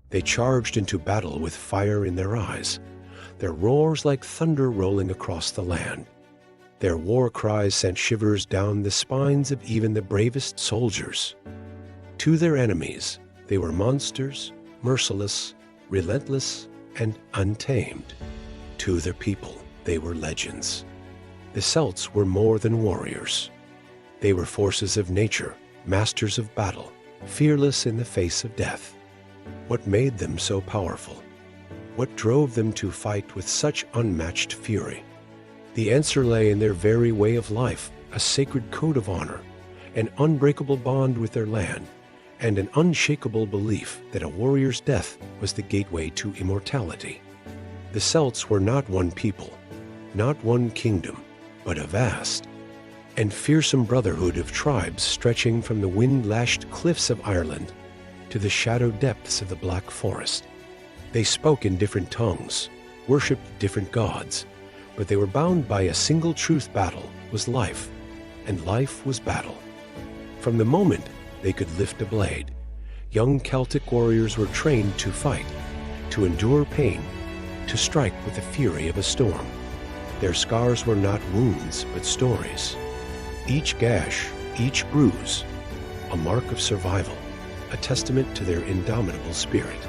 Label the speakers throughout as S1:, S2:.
S1: They charged into battle with fire in their eyes, their roars like thunder rolling across the land. Their war cries sent shivers down the spines of even the bravest soldiers. To their enemies, they were monsters, merciless, relentless, and untamed. To their people, they were legends. The Celts were more than warriors. They were forces of nature, masters of battle, fearless in the face of death. What made them so powerful? What drove them to fight with such unmatched fury? The answer lay in their very way of life, a sacred code of honor, an unbreakable bond with their land, and an unshakable belief that a warrior's death was the gateway to immortality. The Celts were not one people, not one kingdom, but a vast and fearsome brotherhood of tribes stretching from the wind-lashed cliffs of Ireland to the shadowed depths of the Black Forest. They spoke in different tongues, worshipped different gods, but they were bound by a single truth: battle was life, and life was battle. From the moment they could lift a blade, young Celtic warriors were trained to fight, to endure pain, to strike with the fury of a storm. Their scars were not wounds, but stories. Each gash, each bruise, a mark of survival, a testament to their indomitable spirit.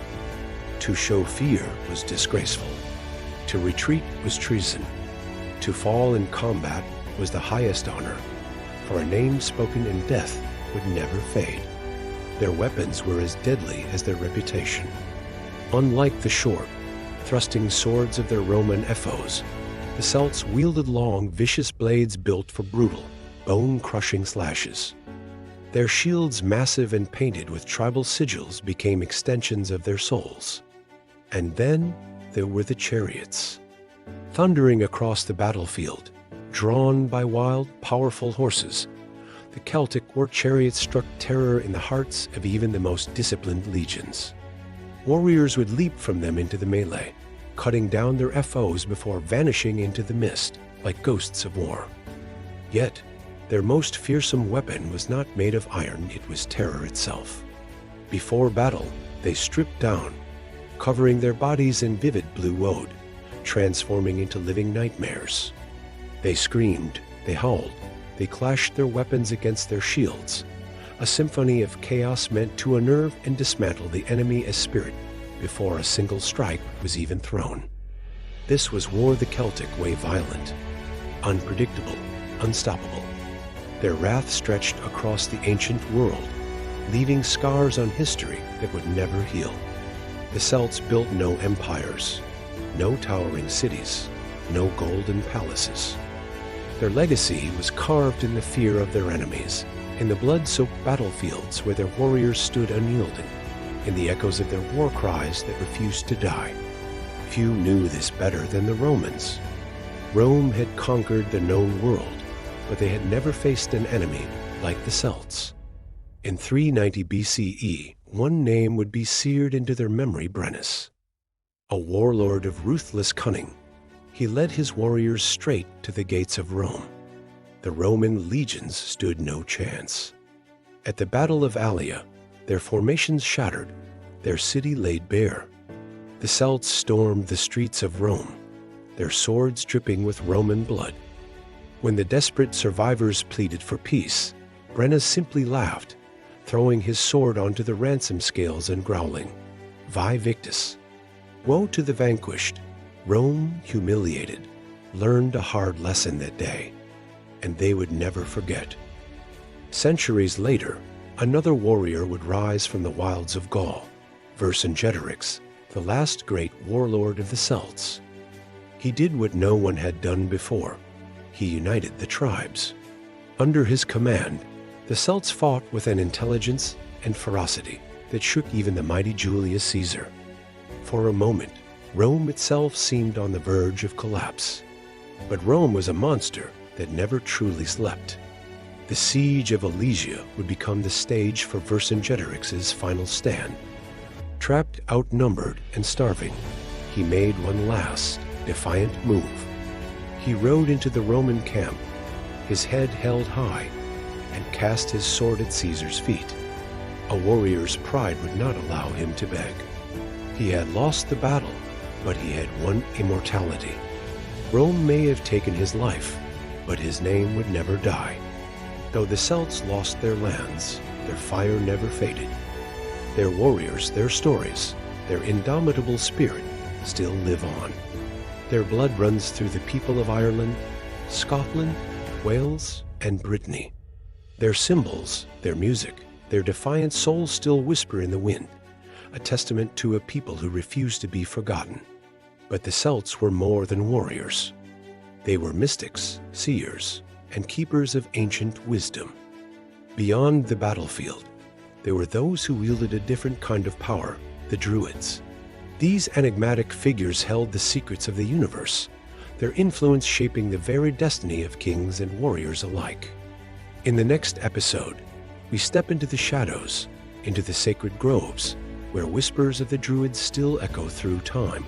S1: To show fear was disgraceful. To retreat was treason. To fall in combat was the highest honor, for a name spoken in death would never fade. Their weapons were as deadly as their reputation. Unlike the short, thrusting swords of their Roman foes, the Celts wielded long, vicious blades built for brutal, bone-crushing slashes. Their shields, massive and painted with tribal sigils, became extensions of their souls. And then there were the chariots, thundering across the battlefield, drawn by wild, powerful horses. The Celtic war chariots struck terror in the hearts of even the most disciplined legions. Warriors would leap from them into the melee, cutting down their foes before vanishing into the mist like ghosts of war. Yet, their most fearsome weapon was not made of iron, it was terror itself. Before battle, they stripped down, covering their bodies in vivid blue woad, transforming into living nightmares. They screamed, they howled, they clashed their weapons against their shields, a symphony of chaos meant to unnerve and dismantle the enemy as spirit before a single strike was even thrown. This was war the Celtic way: violent, unpredictable, unstoppable. Their wrath stretched across the ancient world, leaving scars on history that would never heal. The Celts built no empires, no towering cities, no golden palaces. Their legacy was carved in the fear of their enemies, in the blood-soaked battlefields where their warriors stood unyielding, in the echoes of their war cries that refused to die. Few knew this better than the Romans. Rome had conquered the known world, but they had never faced an enemy like the Celts. In 390 BCE, one name would be seared into their memory: Brennus. A warlord of ruthless cunning, he led his warriors straight to the gates of Rome. The Roman legions stood no chance. At the Battle of Allia, their formations shattered, their city laid bare. The Celts stormed the streets of Rome, their swords dripping with Roman blood. When the desperate survivors pleaded for peace, Brennus simply laughed, throwing his sword onto the ransom scales and growling, "Vae victis." Woe to the vanquished. Rome, humiliated, learned a hard lesson that day, and they would never forget. Centuries later, another warrior would rise from the wilds of Gaul, Vercingetorix, the last great warlord of the Celts. He did what no one had done before. He united the tribes. Under his command, the Celts fought with an intelligence and ferocity that shook even the mighty Julius Caesar. For a moment, Rome itself seemed on the verge of collapse. But Rome was a monster that never truly slept. The siege of Alesia would become the stage for Vercingetorix's final stand. Trapped, outnumbered, and starving, he made one last, defiant move. He rode into the Roman camp, his head held high, and cast his sword at Caesar's feet. A warrior's pride would not allow him to beg. He had lost the battle, but he had won immortality. Rome may have taken his life, but his name would never die. Though the Celts lost their lands, their fire never faded. Their warriors, their stories, their indomitable spirit still live on. Their blood runs through the people of Ireland, Scotland, Wales, and Brittany. Their symbols, their music, their defiant souls still whisper in the wind, a testament to a people who refuse to be forgotten. But the Celts were more than warriors. They were mystics, seers, and keepers of ancient wisdom. Beyond the battlefield, there were those who wielded a different kind of power, the Druids. These enigmatic figures held the secrets of the universe, their influence shaping the very destiny of kings and warriors alike. In the next episode, we step into the shadows, into the sacred groves, where whispers of the Druids still echo through time.